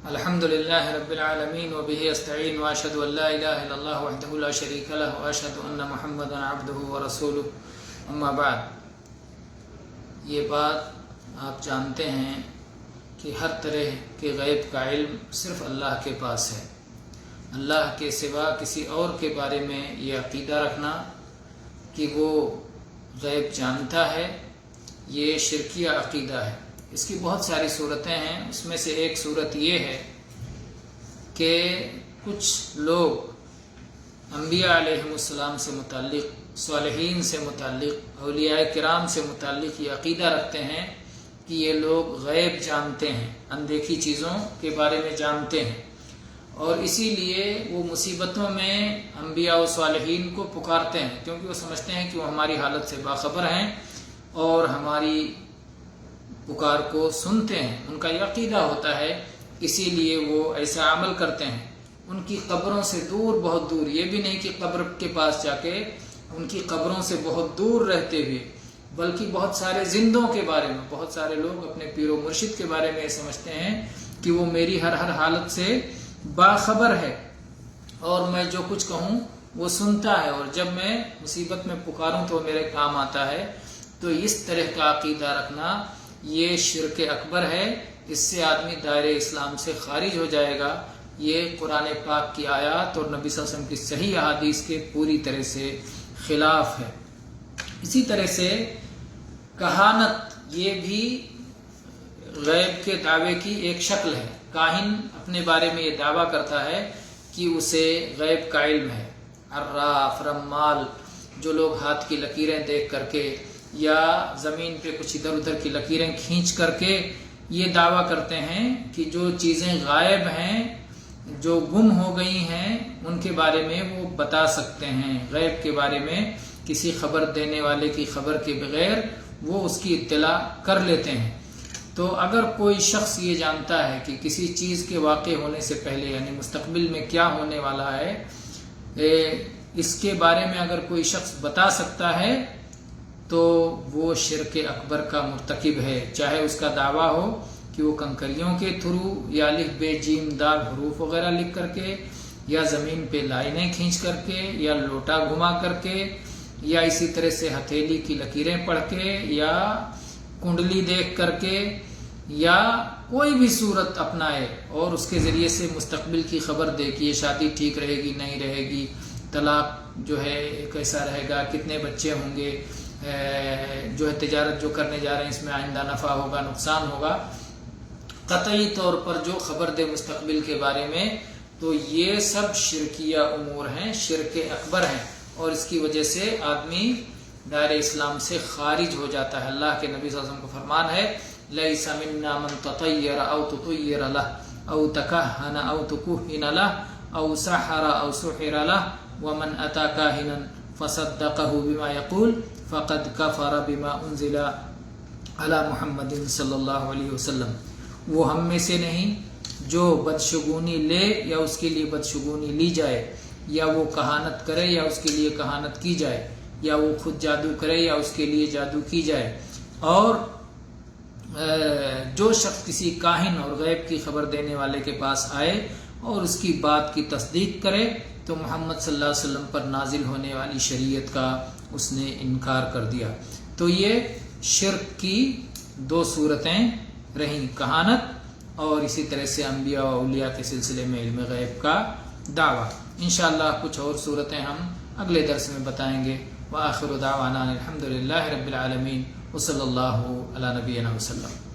الحمدللہ رب العالمین وبہ استعین واشہد ان لا الہ الا اللہ وحدہ لا شریک لہ واشہد ان محمدا عبدہ ورسولہ اما بعد۔ یہ بات آپ جانتے ہیں کہ ہر طرح کے غیب کا علم صرف اللہ کے پاس ہے۔ اللہ کے سوا کسی اور کے بارے میں یہ عقیدہ رکھنا کہ وہ غیب جانتا ہے، یہ شرکیہ عقیدہ ہے۔ اس کی بہت ساری صورتیں ہیں، اس میں سے ایک صورت یہ ہے کہ کچھ لوگ انبیاء علیہ السلام سے متعلق، صالحین سے متعلق، اولیاء کرام سے متعلق یہ عقیدہ رکھتے ہیں کہ یہ لوگ غیب جانتے ہیں، اندیکھی چیزوں کے بارے میں جانتے ہیں، اور اسی لیے وہ مصیبتوں میں انبیاء و صالحین کو پکارتے ہیں، کیونکہ وہ سمجھتے ہیں کہ وہ ہماری حالت سے باخبر ہیں اور ہماری پکار کو سنتے ہیں۔ ان کا یہ عقیدہ ہوتا ہے، اسی لیے وہ ایسا عمل کرتے ہیں۔ ان کی قبروں سے دور، بہت دور، یہ بھی نہیں کہ قبر کے پاس جا کے، ان کی قبروں سے بہت دور رہتے ہوئے، بلکہ بہت سارے زندوں کے بارے میں، بہت سارے لوگ اپنے پیر و مرشد کے بارے میں یہ سمجھتے ہیں کہ وہ میری ہر حالت سے باخبر ہے اور میں جو کچھ کہوں وہ سنتا ہے، اور جب میں مصیبت میں پکاروں تو میرے کام آتا ہے۔ تو اس طرح کا عقیدہ رکھنا یہ شرک اکبر ہے، اس سے آدمی دائرہ اسلام سے خارج ہو جائے گا۔ یہ قرآن پاک کی آیات اور نبی صلی اللہ علیہ وسلم کی صحیح احادیث کے پوری طرح سے خلاف ہے۔ اسی طرح سے کہانت، یہ بھی غیب کے دعوے کی ایک شکل ہے۔ کاہن اپنے بارے میں یہ دعویٰ کرتا ہے کہ اسے غیب کا علم ہے۔ عراف، رمال، جو لوگ ہاتھ کی لکیریں دیکھ کر کے یا زمین پہ کچھ ادھر ادھر کی لکیریں کھینچ کر کے یہ دعویٰ کرتے ہیں کہ جو چیزیں غائب ہیں، جو گم ہو گئی ہیں، ان کے بارے میں وہ بتا سکتے ہیں۔ غیب کے بارے میں کسی خبر دینے والے کی خبر کے بغیر وہ اس کی اطلاع کر لیتے ہیں۔ تو اگر کوئی شخص یہ جانتا ہے کہ کسی چیز کے واقع ہونے سے پہلے، یعنی مستقبل میں کیا ہونے والا ہے، اس کے بارے میں اگر کوئی شخص بتا سکتا ہے تو وہ شرک اکبر کا مرتکب ہے، چاہے اس کا دعویٰ ہو کہ وہ کنکریوں کے تھرو یا الف بے جیم دال حروف وغیرہ لکھ کر کے، یا زمین پہ لائنیں کھینچ کر کے، یا لوٹا گھما کر کے، یا اسی طرح سے ہتھیلی کی لکیریں پڑھ کے، یا کنڈلی دیکھ کر کے، یا کوئی بھی صورت اپنائے اور اس کے ذریعے سے مستقبل کی خبر دے کہ یہ شادی ٹھیک رہے گی، نہیں رہے گی، طلاق جو ہے کیسا رہے گا، کتنے بچے ہوں گے، جو ہے تجارت جو کرنے جا رہے ہیں اس میں آئندہ نفع ہوگا، نقصان ہوگا، قطعی طور پر جو خبر دے مستقبل کے بارے میں، تو یہ سب شرکیہ امور ہیں، شرک اکبر ہیں، اور اس کی وجہ سے آدمی دائرہ اسلام سے خارج ہو جاتا ہے۔ اللہ کے نبی صلی اللہ علیہ وسلم کا فرمان ہے، لیس منا من تطیر او تطیر لہ او تکہن او تکہن لہ او سحر او سحر لہ ومن اتی کاہنا فصدقہ بما یقول فقد کفر بما انزل علی محمد صلی اللہ علیہ وسلم۔ وہ ہم میں سے نہیں جو بدشگونی لے یا اس کے لیے بدشگونی لی جائے، یا وہ کہانت کرے یا اس کے لیے کہانت کی جائے، یا وہ خود جادو کرے یا اس کے لیے جادو کی جائے، اور جو شخص کسی کاہن اور غیب کی خبر دینے والے کے پاس آئے اور اس کی بات کی تصدیق کرے تو محمد صلی اللہ علیہ وسلم پر نازل ہونے والی شریعت کا اس نے انکار کر دیا۔ تو یہ شرک کی دو صورتیں رہیں، کہانت اور اسی طرح سے انبیاء و اولیاء کے سلسلے میں علم غیب کا دعویٰ۔ انشاءاللہ کچھ اور صورتیں ہم اگلے درس میں بتائیں گے۔ وآخر دعوانا الحمدللہ رب العالمین وصلی اللہ علی نبینا وسلم۔